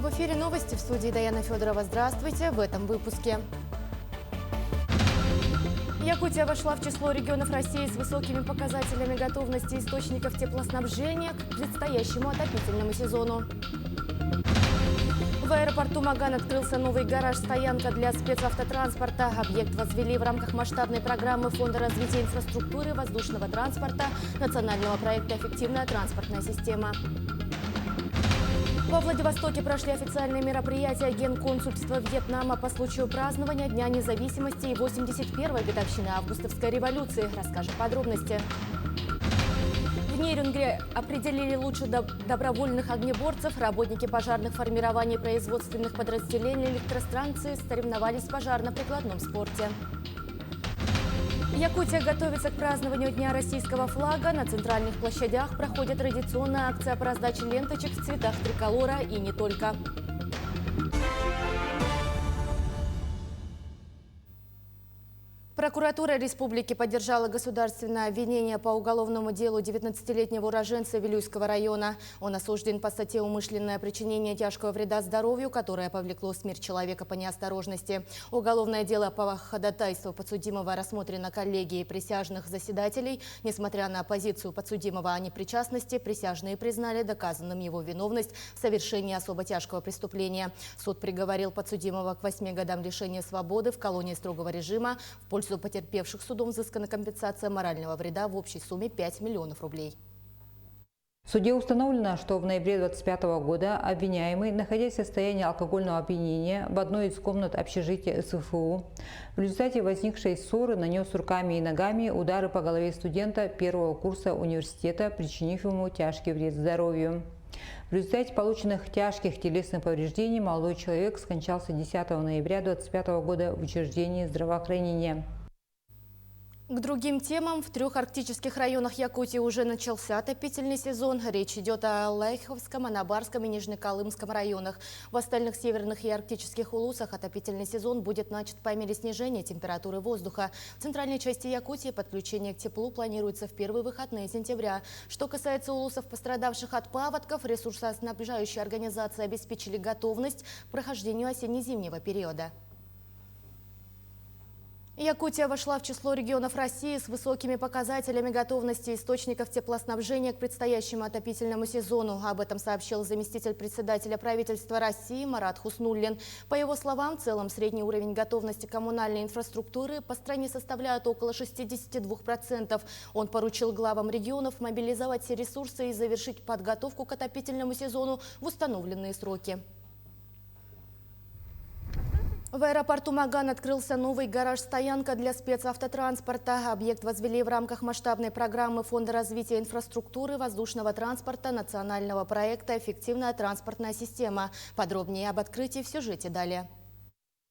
В эфире новости, в студии Даяна Федорова. Здравствуйте. В этом выпуске. Якутия вошла в число регионов России с высокими показателями готовности источников теплоснабжения к предстоящему отопительному сезону. В аэропорту Маган открылся новый гараж-стоянка для спецавтотранспорта. Объект возвели в рамках масштабной программы Фонда развития инфраструктуры воздушного транспорта национального проекта «Эффективная транспортная система». Во Владивостоке прошли официальные мероприятия Генконсульства Вьетнама по случаю празднования Дня независимости и 81-й годовщины Августовской революции. Расскажем подробности. В Нерюнгре определили лучших добровольных огнеборцев. Работники пожарных формирований производственных подразделений электростанции соревновались в пожарно-прикладном спорте. Якутия готовится к празднованию Дня российского флага. На центральных площадях проходит традиционная акция по раздаче ленточек в цветах триколора и не только. Прокуратура республики поддержала государственное обвинение по уголовному делу 19-летнего уроженца Вилюйского района. Он осужден по статье «Умышленное причинение тяжкого вреда здоровью», которое повлекло смерть человека по неосторожности. Уголовное дело по ходатайству подсудимого рассмотрено коллегией присяжных заседателей. Несмотря на позицию подсудимого о непричастности, присяжные признали доказанным его виновность в совершении особо тяжкого преступления. Суд приговорил подсудимого к 8 годам лишения свободы в колонии строгого режима. В пользу потерпевших судом взыскана компенсация морального вреда в общей сумме 5 миллионов рублей. В суде установлено, что в ноябре 2025 года обвиняемый, находясь в состоянии алкогольного опьянения в одной из комнат общежития СФУ, в результате возникшей ссоры нанес руками и ногами удары по голове студента первого курса университета, причинив ему тяжкий вред здоровью. В результате полученных тяжких телесных повреждений молодой человек скончался 10 ноября 2025 года в учреждении здравоохранения. К другим темам. В 3 арктических районах Якутии уже начался отопительный сезон. Речь идет о Лайховском, Анабарском и Нижнеколымском районах. В остальных северных и арктических улусах отопительный сезон будет начат по мере снижения температуры воздуха. В центральной части Якутии подключение к теплу планируется в первые выходные сентября. Что касается улусов, пострадавших от паводков, ресурсоснабжающие организации обеспечили готовность к прохождению осенне-зимнего периода. Якутия вошла в число регионов России с высокими показателями готовности источников теплоснабжения к предстоящему отопительному сезону. Об этом сообщил заместитель председателя правительства России Марат Хуснуллин. По его словам, в целом средний уровень готовности коммунальной инфраструктуры по стране составляет около 62%. Он поручил главам регионов мобилизовать все ресурсы и завершить подготовку к отопительному сезону в установленные сроки. В аэропорту Маган открылся новый гараж-стоянка для спецавтотранспорта. Объект возвели в рамках масштабной программы Фонда развития инфраструктуры воздушного транспорта национального проекта «Эффективная транспортная система». Подробнее об открытии в сюжете далее.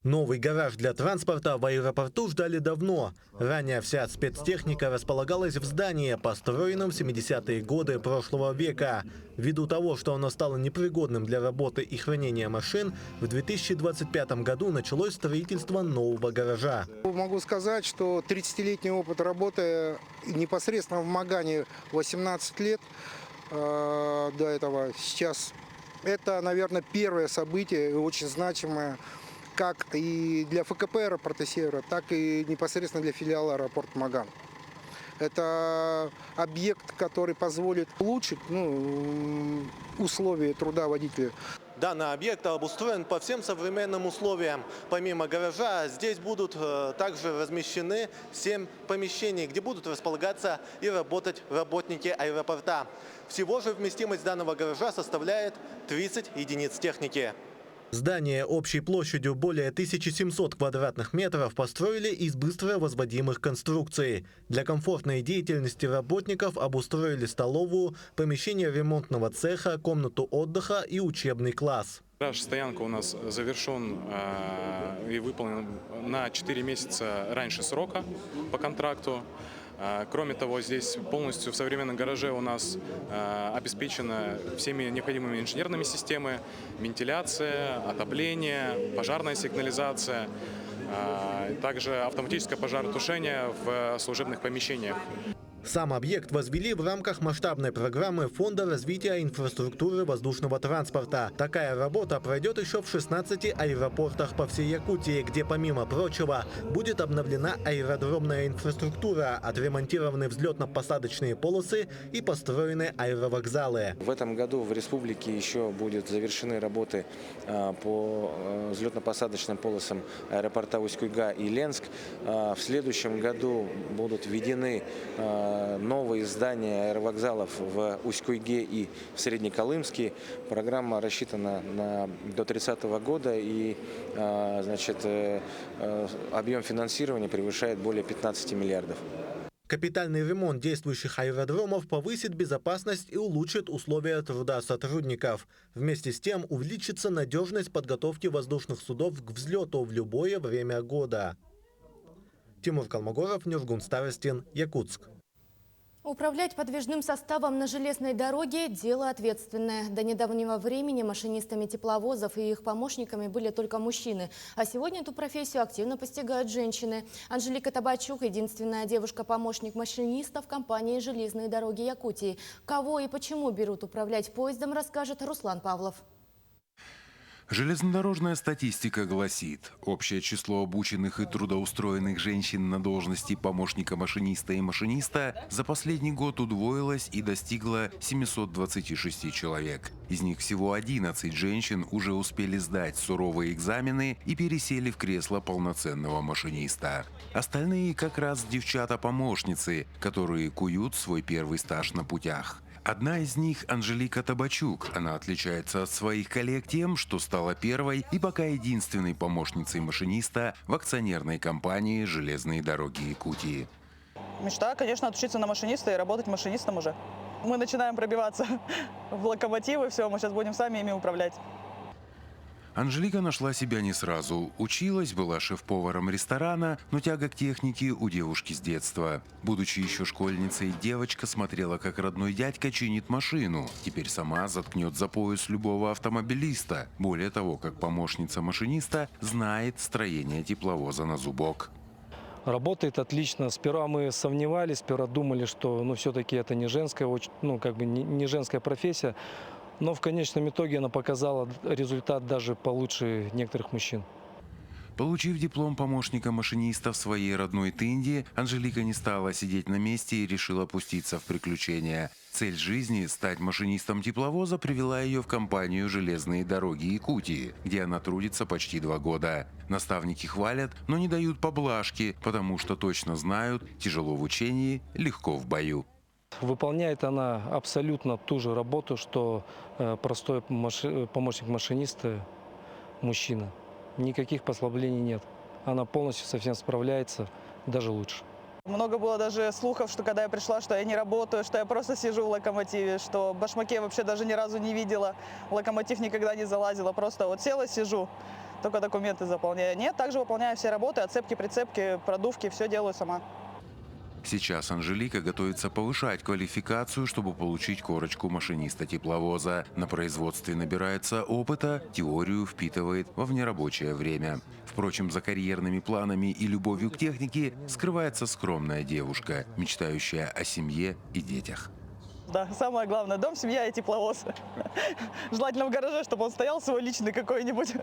Новый гараж для транспорта в аэропорту ждали давно. Ранее вся спецтехника располагалась в здании, построенном в 70-е годы прошлого века. Ввиду того, что оно стало непригодным для работы и хранения машин, в 2025 году началось строительство нового гаража. Могу сказать, что 30-летний опыт работы непосредственно в Магане 18 лет до этого. Сейчас это, наверное, первое событие, очень значимое, как и для ФКП аэропорта Севера, так и непосредственно для филиала аэропорта Маган. Это объект, который позволит улучшить условия труда водителя. Данный объект обустроен по всем современным условиям. Помимо гаража, здесь будут также размещены 7 помещений, где будут располагаться и работать работники аэропорта. Всего же вместимость данного гаража составляет 30 единиц техники. Здание общей площадью более 1700 квадратных метров построили из быстро возводимых конструкций. Для комфортной деятельности работников обустроили столовую, помещение ремонтного цеха, комнату отдыха и учебный класс. Гараж-стоянка у нас завершен и выполнен на 4 месяца раньше срока по контракту. Кроме того, здесь полностью в современном гараже у нас обеспечено всеми необходимыми инженерными системами: вентиляция, отопление, пожарная сигнализация, также автоматическое пожаротушение в служебных помещениях. Сам объект возвели в рамках масштабной программы Фонда развития инфраструктуры воздушного транспорта. Такая работа пройдет еще в 16 аэропортах по всей Якутии, где, помимо прочего, будет обновлена аэродромная инфраструктура, отремонтированы взлетно-посадочные полосы и построены аэровокзалы. В этом году в республике еще будут завершены работы по взлетно-посадочным полосам аэропорта Усть-Куйга и Ленск. В следующем году будут введены новые здания аэровокзалов в Усть-Куйге и в Среднеколымске. Программа рассчитана до 30 года, и объем финансирования превышает более 15 миллиардов. Капитальный ремонт действующих аэродромов повысит безопасность и улучшит условия труда сотрудников. Вместе с тем увеличится надежность подготовки воздушных судов к взлету в любое время года. Тимур Калмогоров, Нюргун Старостин, Якутск. Управлять подвижным составом на железной дороге – дело ответственное. До недавнего времени машинистами тепловозов и их помощниками были только мужчины. А сегодня эту профессию активно постигают женщины. Анжелика Табачук – единственная девушка-помощник машиниста в компании «Железные дороги Якутии». Кого и почему берут управлять поездом, расскажет Руслан Павлов. Железнодорожная статистика гласит, общее число обученных и трудоустроенных женщин на должности помощника машиниста и машиниста за последний год удвоилось и достигло 726 человек. Из них всего 11 женщин уже успели сдать суровые экзамены и пересели в кресло полноценного машиниста. Остальные как раз девчата-помощницы, которые куют свой первый стаж на путях. Одна из них – Анжелика Табачук. Она отличается от своих коллег тем, что стала первой и пока единственной помощницей машиниста в акционерной компании «Железные дороги Якутии». Мечта, конечно, отучиться на машиниста и работать машинистом уже. Мы начинаем пробиваться в локомотивы, все, мы сейчас будем сами ими управлять. Анжелика нашла себя не сразу. Училась, была шеф-поваром ресторана, но тяга к технике у девушки с детства. Будучи еще школьницей, девочка смотрела, как родной дядька чинит машину. Теперь сама заткнет за пояс любого автомобилиста. Более того, как помощница машиниста, знает строение тепловоза на зубок. Работает отлично. Сперва мы сомневались, сперва думали, что все-таки это не женская, не женская профессия. Но в конечном итоге она показала результат даже получше некоторых мужчин. Получив диплом помощника машиниста в своей родной Тынде, Анжелика не стала сидеть на месте и решила пуститься в приключения. Цель жизни – стать машинистом тепловоза привела ее в компанию «Железные дороги Якутии», где она трудится почти 2 года. Наставники хвалят, но не дают поблажки, потому что точно знают – тяжело в учении, легко в бою. Выполняет она абсолютно ту же работу, что простой помощник машиниста мужчина. Никаких послаблений нет. Она полностью со всем справляется, даже лучше. Много было даже слухов, что когда я пришла, что я не работаю, что я просто сижу в локомотиве, что в башмаке вообще даже ни разу не видела, в локомотив никогда не залазила, просто вот села, сижу, только документы заполняю. Нет, также выполняю все работы, отцепки, прицепки, продувки, все делаю сама. Сейчас Анжелика готовится повышать квалификацию, чтобы получить корочку машиниста тепловоза. На производстве набирается опыта, теорию впитывает во внерабочее время. Впрочем, за карьерными планами и любовью к технике скрывается скромная девушка, мечтающая о семье и детях. Да, самое главное – дом, семья и тепловоз. Желательно в гараже, чтобы он стоял свой личный какой-нибудь.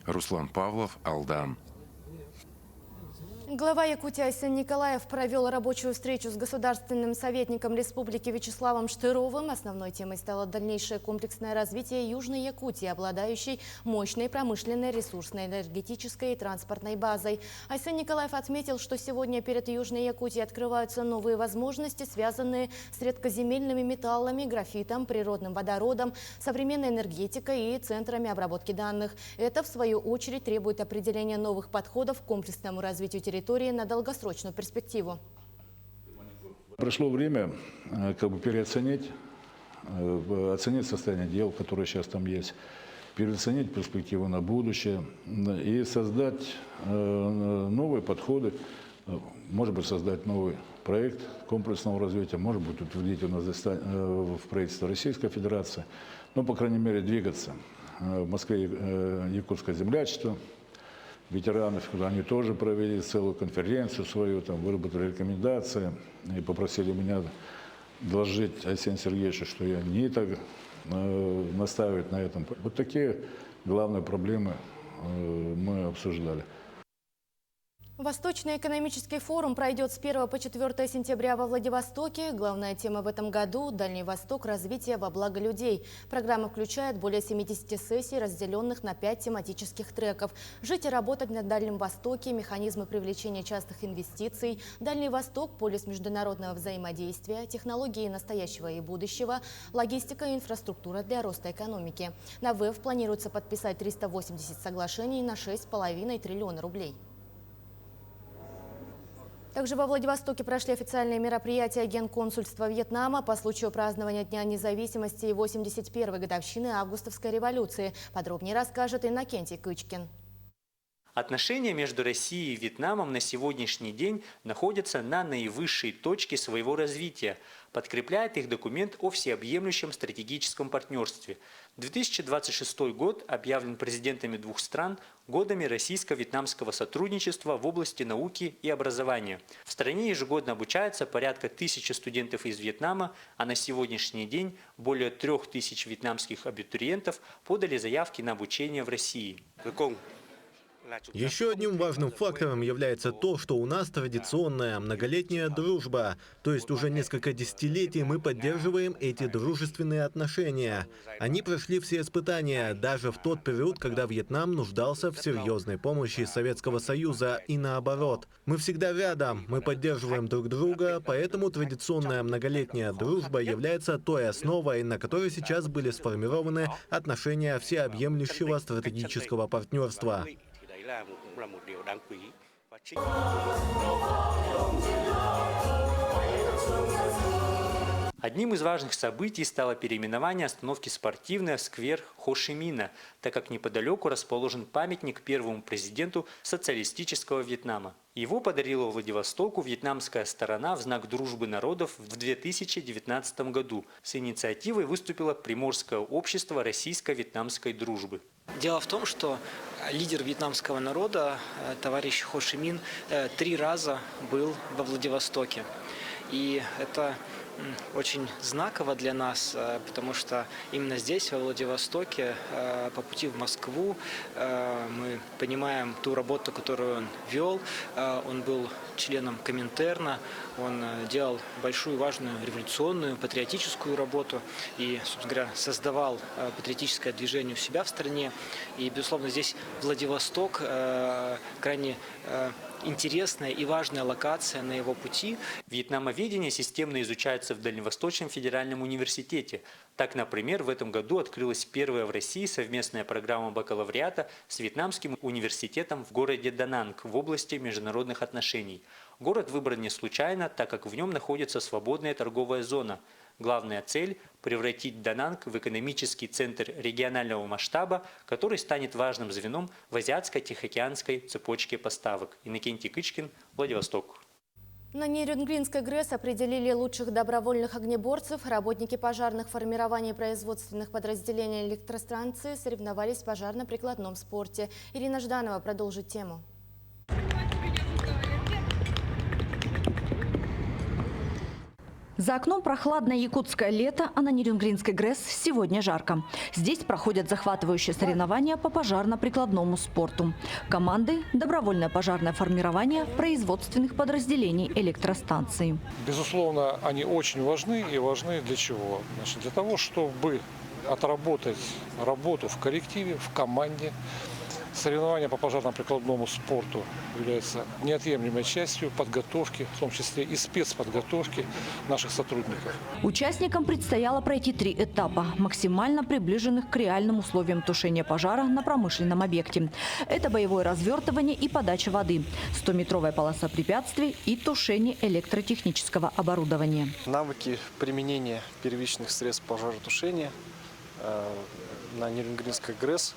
Руслан Павлов, Алдан. Глава Якутии Айсен Николаев провел рабочую встречу с государственным советником республики Вячеславом Штыровым. Основной темой стало дальнейшее комплексное развитие Южной Якутии, обладающей мощной промышленной, ресурсной, энергетической и транспортной базой. Айсен Николаев отметил, что сегодня перед Южной Якутией открываются новые возможности, связанные с редкоземельными металлами, графитом, природным водородом, современной энергетикой и центрами обработки данных. Это, в свою очередь, требует определения новых подходов к комплексному развитию территории на долгосрочную перспективу. Пришло время переоценить, оценить состояние дел, которые сейчас там есть, переоценить перспективу на будущее и создать новые подходы, может быть, создать новый проект комплексного развития, может быть, утвердить у нас в правительстве Российской Федерации, но, по крайней мере, двигаться. В Москве якутское землячество, ветеранов, куда они тоже провели целую конференцию свою, там выработали рекомендации и попросили меня доложить Арсению Сергеевичу, что я не так настаивать на этом. Вот такие главные проблемы мы обсуждали. Восточный экономический форум пройдет с 1 по 4 сентября во Владивостоке. Главная тема в этом году – Дальний Восток, развитие во благо людей. Программа включает более 70 сессий, разделенных на 5 тематических треков. Жить и работать на Дальнем Востоке, механизмы привлечения частых инвестиций, Дальний Восток, полюс международного взаимодействия, технологии настоящего и будущего, логистика и инфраструктура для роста экономики. На ВЭФ планируется подписать 380 соглашений на 6,5 триллиона рублей. Также во Владивостоке прошли официальные мероприятия Генконсульства Вьетнама по случаю празднования Дня независимости и 81-й годовщины Августовской революции. Подробнее расскажет Иннокентий Кычкин. Отношения между Россией и Вьетнамом на сегодняшний день находятся на наивысшей точке своего развития. Подкрепляет их документ о всеобъемлющем стратегическом партнерстве. 2026 год объявлен президентами двух стран годами российско-вьетнамского сотрудничества в области науки и образования. В стране ежегодно обучается порядка 1000 студентов из Вьетнама, а на сегодняшний день более 3000 вьетнамских абитуриентов подали заявки на обучение в России. Еще одним важным фактором является то, что у нас традиционная многолетняя дружба. То есть уже несколько десятилетий мы поддерживаем эти дружественные отношения. Они прошли все испытания, даже в тот период, когда Вьетнам нуждался в серьезной помощи Советского Союза и наоборот. Мы всегда рядом, мы поддерживаем друг друга, поэтому традиционная многолетняя дружба является той основой, на которой сейчас были сформированы отношения всеобъемлющего стратегического партнерства. Одним из важных событий стало переименование остановки «Спортивная» в сквер Хо Ши Мина, так как неподалеку расположен памятник первому президенту социалистического Вьетнама. Его подарила Владивостоку вьетнамская сторона в знак дружбы народов в 2019 году. С инициативой выступило Приморское общество российско-вьетнамской дружбы. Дело в том, что лидер вьетнамского народа, товарищ Хо Ши Мин, 3 раза был во Владивостоке. И это очень знаково для нас, потому что именно здесь, во Владивостоке, по пути в Москву, мы понимаем ту работу, которую он вел. Он был членом Коминтерна, он делал большую, важную, революционную, патриотическую работу и, собственно говоря, создавал патриотическое движение у себя в стране. И, безусловно, здесь Владивосток крайне интересная и важная локация на его пути. Вьетнамоведение системно изучается в Дальневосточном федеральном университете. Так, например, в этом году открылась первая в России совместная программа бакалавриата с Вьетнамским университетом в городе Дананг в области международных отношений. Город выбран не случайно, так как в нем находится свободная торговая зона. Главная цель – превратить Дананг в экономический центр регионального масштаба, который станет важным звеном в азиатско-тихоокеанской цепочке поставок. Иннокентий Кычкин, Владивосток. На Нерюнгринской ГРЭС определили лучших добровольных огнеборцев. Работники пожарных формирований производственных подразделений электростанции соревновались в пожарно-прикладном спорте. Ирина Жданова продолжит тему. За окном прохладное якутское лето, а на Нерюнгринской ГРЭС сегодня жарко. Здесь проходят захватывающие соревнования по пожарно-прикладному спорту. Команды – добровольное пожарное формирование производственных подразделений электростанции. Безусловно, они очень важны и важны для чего? Значит, для того, чтобы отработать работу в коллективе, в команде. Соревнования по пожарно-прикладному спорту являются неотъемлемой частью подготовки, в том числе и спецподготовки наших сотрудников. Участникам предстояло пройти 3 этапа, максимально приближенных к реальным условиям тушения пожара на промышленном объекте. Это боевое развертывание и подача воды, 100-метровая полоса препятствий и тушение электротехнического оборудования. Навыки применения первичных средств пожаротушения на Нерюнгринской ГРЭС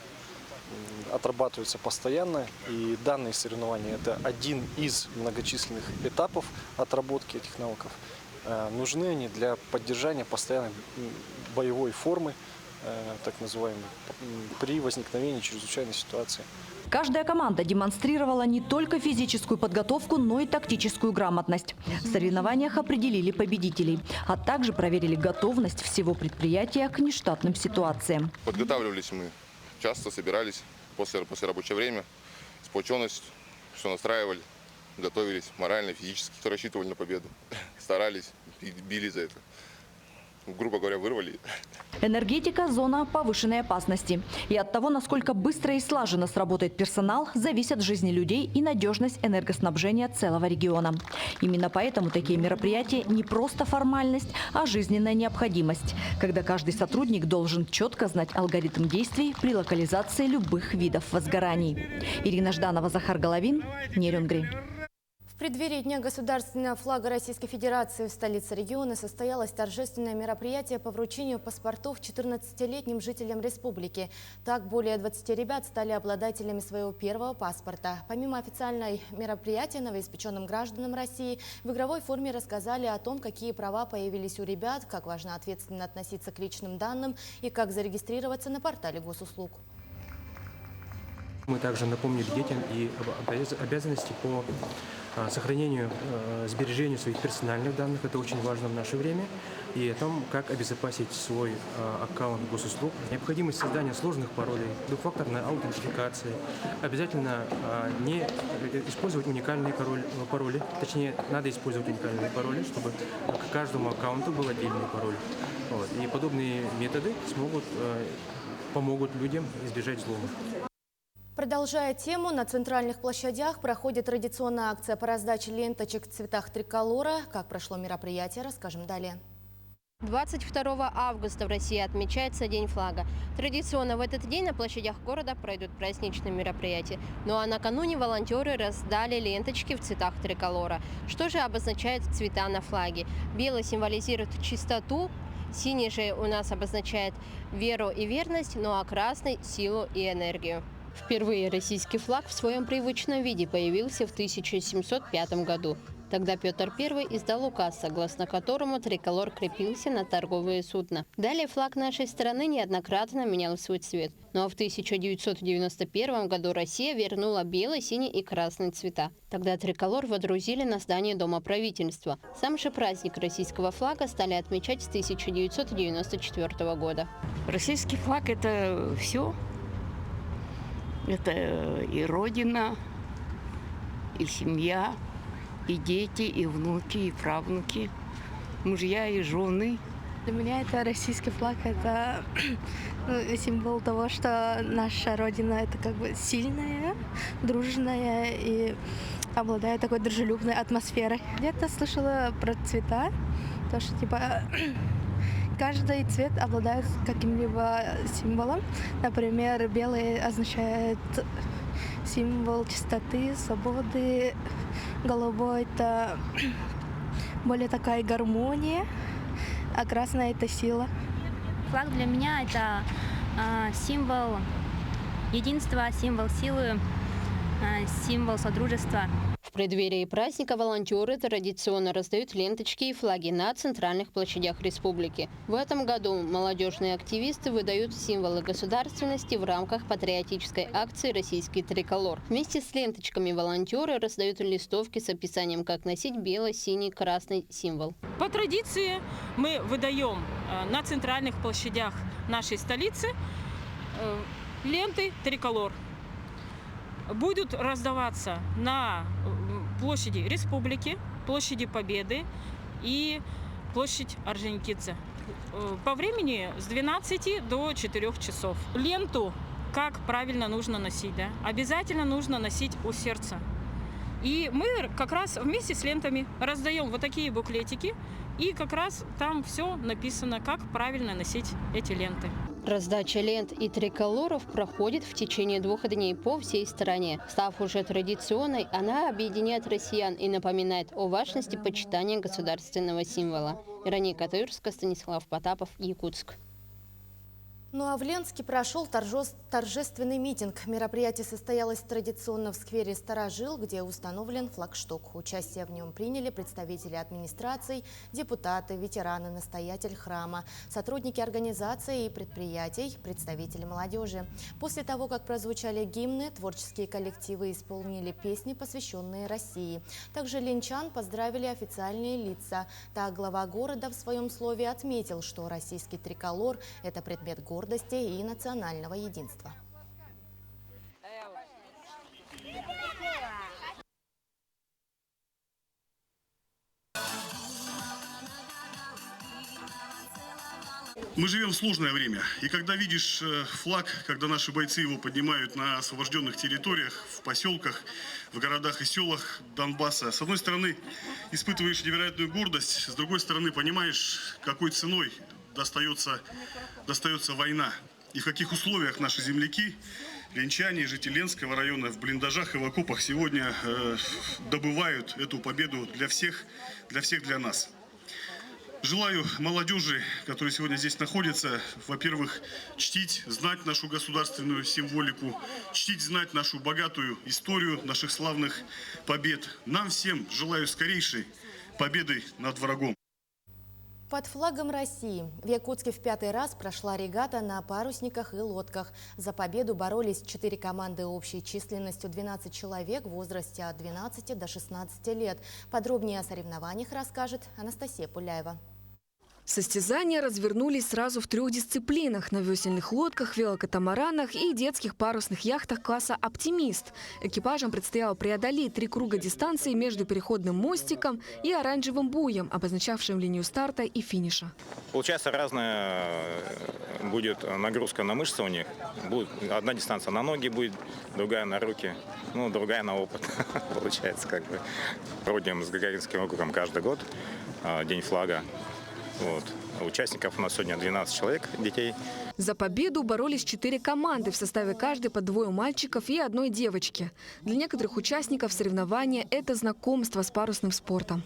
отрабатываются постоянно, и данные соревнования – это один из многочисленных этапов отработки этих навыков. Нужны они для поддержания постоянной боевой формы так называемый, при возникновении чрезвычайной ситуации. Каждая команда демонстрировала не только физическую подготовку, но и тактическую грамотность. В соревнованиях определили победителей, а также проверили готовность всего предприятия к нештатным ситуациям. Подготавливались мы часто, собирались после рабочего времени, сплоченность, все настраивали, готовились морально, физически, рассчитывали на победу, старались, били за это. Грубо говоря, вырвали. Энергетика – зона повышенной опасности. И от того, насколько быстро и слаженно сработает персонал, зависят жизни людей и надежность энергоснабжения целого региона. Именно поэтому такие мероприятия не просто формальность, а жизненная необходимость, когда каждый сотрудник должен четко знать алгоритм действий при локализации любых видов возгораний. Ирина Жданова, Захар Головин, Нерюнгри. В преддверии Дня государственного флага Российской Федерации в столице региона состоялось торжественное мероприятие по вручению паспортов 14-летним жителям республики. Так, более 20 ребят стали обладателями своего первого паспорта. Помимо официального мероприятия, новоиспеченным гражданам России в игровой форме рассказали о том, какие права появились у ребят, как важно ответственно относиться к личным данным и как зарегистрироваться на портале госуслуг. Мы также напомнили детям и обязанности по сохранению, сбережению своих персональных данных. Это очень важно в наше время. И о том, как обезопасить свой аккаунт госуслуг. Необходимость создания сложных паролей, двухфакторная аутентификация. Обязательно не использовать уникальные пароли. Точнее, надо использовать уникальные пароли, чтобы к каждому аккаунту был отдельный пароль. Вот. И подобные методы помогут людям избежать взлома. Продолжая тему, на центральных площадях проходит традиционная акция по раздаче ленточек в цветах триколора. Как прошло мероприятие, расскажем далее. 22 августа в России отмечается День флага. Традиционно в этот день на площадях города пройдут праздничные мероприятия. Ну а накануне волонтеры раздали ленточки в цветах триколора. Что же обозначают цвета на флаге? Белый символизирует чистоту, синий же у нас обозначает веру и верность, ну а красный – силу и энергию. Впервые российский флаг в своем привычном виде появился в 1705 году. Тогда Петр I издал указ, согласно которому триколор крепился на торговые судна. Далее флаг нашей страны неоднократно менял свой цвет. Ну а в 1991 году Россия вернула белый, синий и красный цвета. Тогда триколор водрузили на здание Дома правительства. Сам же праздник российского флага стали отмечать с 1994 года. Российский флаг – это все. Это и родина, и семья, и дети, и внуки, и правнуки, мужья и жены. Для меня это российский флаг, это символ того, что наша родина это как бы сильная, дружная и обладает такой дружелюбной атмосферой. Где-то слышала про цвета, то что типа каждый цвет обладает каким-либо символом. Например, белый означает символ чистоты, свободы. Голубой – это более такая гармония, а красная – это сила. Флаг для меня – это символ единства, символ силы, символ содружества. В преддверии праздника волонтеры традиционно раздают ленточки и флаги на центральных площадях республики. В этом году молодежные активисты выдают символы государственности в рамках патриотической акции «Российский триколор». Вместе с ленточками волонтеры раздают листовки с описанием, как носить белый, синий, красный символ. По традиции мы выдаем на центральных площадях нашей столицы ленты триколор. Будут раздаваться на площади Республики, площади Победы и площадь Орджоникидзе. По времени с 12 до 4 часов. Ленту, как правильно нужно носить, да? Обязательно нужно носить у сердца. И мы как раз вместе с лентами раздаем вот такие буклетики, и как раз там все написано, как правильно носить эти ленты. Раздача лент и триколоров проходит в течение 2 дней по всей стране. Став уже традиционной, она объединяет россиян и напоминает о важности почитания государственного символа. Вероника Таюрская, Станислав Потапов, Якутск. Ну а в Ленске прошел торжественный митинг. Мероприятие состоялось традиционно в сквере «Старожил», где установлен флагшток. Участие в нем приняли представители администраций, депутаты, ветераны, настоятель храма, сотрудники организаций и предприятий, представители молодежи. После того, как прозвучали гимны, творческие коллективы исполнили песни, посвященные России. Также ленчан поздравили официальные лица. Так, глава города в своем слове отметил, что российский триколор – это предмет гордости и национального единства. Мы живем в сложное время, и когда видишь флаг, когда наши бойцы его поднимают на освобожденных территориях, в поселках, в городах и селах Донбасса, с одной стороны испытываешь невероятную гордость, с другой стороны понимаешь, какой ценой достается война и в каких условиях наши земляки, ленчане, жители Ленского района в блиндажах и в окопах сегодня добывают эту победу для всех, для нас. Желаю молодежи, которая сегодня здесь находится, во-первых, чтить, знать нашу государственную символику, чтить, знать нашу богатую историю наших славных побед. Нам всем желаю скорейшей победы над врагом. Под флагом России в Якутске в 5-й раз прошла регата на парусниках и лодках. За победу боролись 4 команды общей численностью 12 человек в возрасте от 12 до 16 лет. Подробнее о соревнованиях расскажет Анастасия Пуляева. Состязания развернулись сразу в 3 дисциплинах – на весельных лодках, велокатамаранах и детских парусных яхтах класса «Оптимист». Экипажам предстояло преодолеть 3 круга дистанции между переходным мостиком и оранжевым буем, обозначавшим линию старта и финиша. Получается, разная будет нагрузка на мышцы у них. Будет одна дистанция на ноги будет, другая на руки, ну, другая на опыт. Получается, как бы. Проводим с Гагаринским округом каждый год День флага. Вот. Участников у нас сегодня 12 человек, детей. За победу боролись 4 команды, в составе каждой по 2 мальчиков и 1 девочки. Для некоторых участников соревнования – это знакомство с парусным спортом.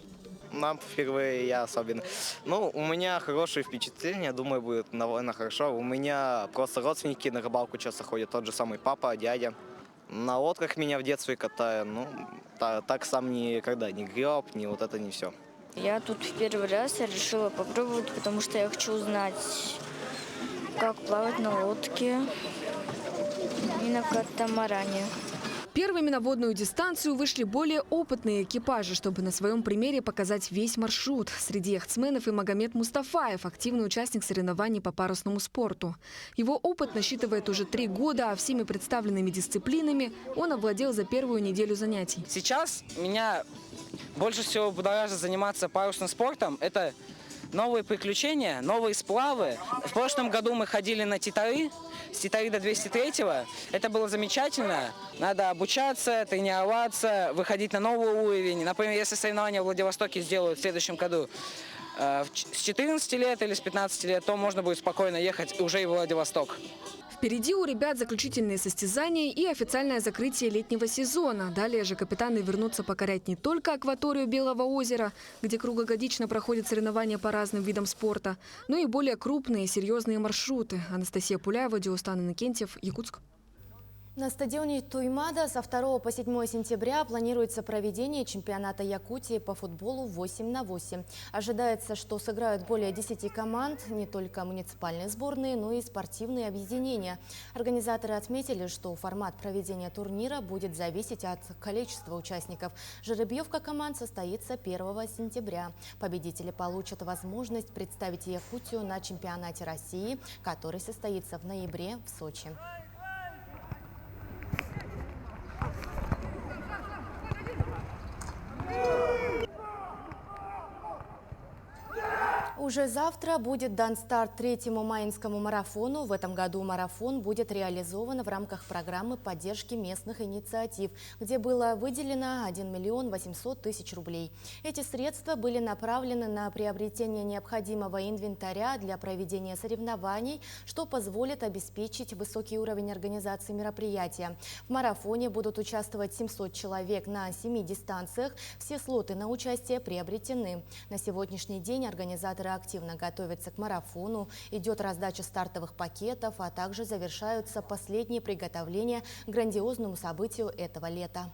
Нам впервые, я особенно. Ну, у меня хорошие впечатления, думаю, будет довольно хорошо. У меня просто родственники на рыбалку часто ходят, тот же самый папа, дядя. На лодках меня в детстве катаю, ну, так сам никогда не греб, ни вот это не все. Я тут в первый раз решила попробовать, потому что я хочу узнать, как плавать на лодке и на катамаране. Первыми на водную дистанцию вышли более опытные экипажи, чтобы на своем примере показать весь маршрут. Среди яхтсменов и Магомед Мустафаев, активный участник соревнований по парусному спорту. Его опыт насчитывает уже 3 года, а всеми представленными дисциплинами он овладел за первую неделю занятий. Сейчас меня больше всего будоражит заниматься парусным спортом. Это новые приключения, новые сплавы. В прошлом году мы ходили на Титары, с Титары до 203-го. Это было замечательно. Надо обучаться, тренироваться, выходить на новый уровень. Например, если соревнования в Владивостоке сделают в следующем году с 14 лет или с 15 лет, то можно будет спокойно ехать уже и в Владивосток. Впереди у ребят заключительные состязания и официальное закрытие летнего сезона. Далее же капитаны вернутся покорять не только акваторию Белого озера, где круглогодично проходят соревнования по разным видам спорта, но и более крупные, серьезные маршруты. Анастасия Пуляева, Диостан Иннокентьев, Якутск. На стадионе Туймада со 2 по 7 сентября планируется проведение чемпионата Якутии по футболу 8×8. Ожидается, что сыграют более 10 команд, не только муниципальные сборные, но и спортивные объединения. Организаторы отметили, что формат проведения турнира будет зависеть от количества участников. Жеребьевка команд состоится 1 сентября. Победители получат возможность представить Якутию на чемпионате России, который состоится в ноябре в Сочи. Уже завтра будет дан старт 3-му Маинскому марафону. В этом году марафон будет реализован в рамках программы поддержки местных инициатив, где было выделено 1 800 000 рублей. Эти средства были направлены на приобретение необходимого инвентаря для проведения соревнований, что позволит обеспечить высокий уровень организации мероприятия. В марафоне будут участвовать 700 человек на 7 дистанциях. Все слоты на участие приобретены. На сегодняшний день организаторы активно готовится к марафону, идет раздача стартовых пакетов, а также завершаются последние приготовления к грандиозному событию этого лета.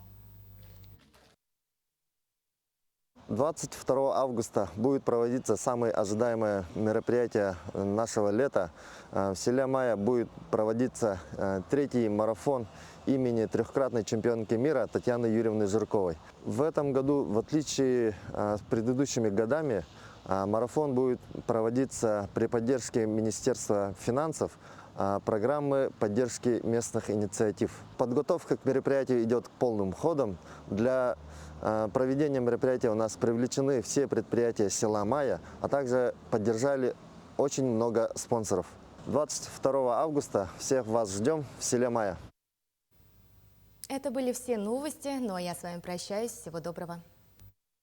22 августа будет проводиться самое ожидаемое мероприятие нашего лета. В селе Мая будет проводиться третий марафон имени трехкратной чемпионки мира Татьяны Юрьевны Жирковой. В этом году, в отличие с предыдущими годами, марафон будет проводиться при поддержке Министерства финансов, программы поддержки местных инициатив. Подготовка к мероприятию идет полным ходом. Для проведения мероприятия у нас привлечены все предприятия села Мая, а также поддержали очень много спонсоров. 22 августа всех вас ждем в селе Мая. Это были все новости, ну а я с вами прощаюсь. Всего доброго.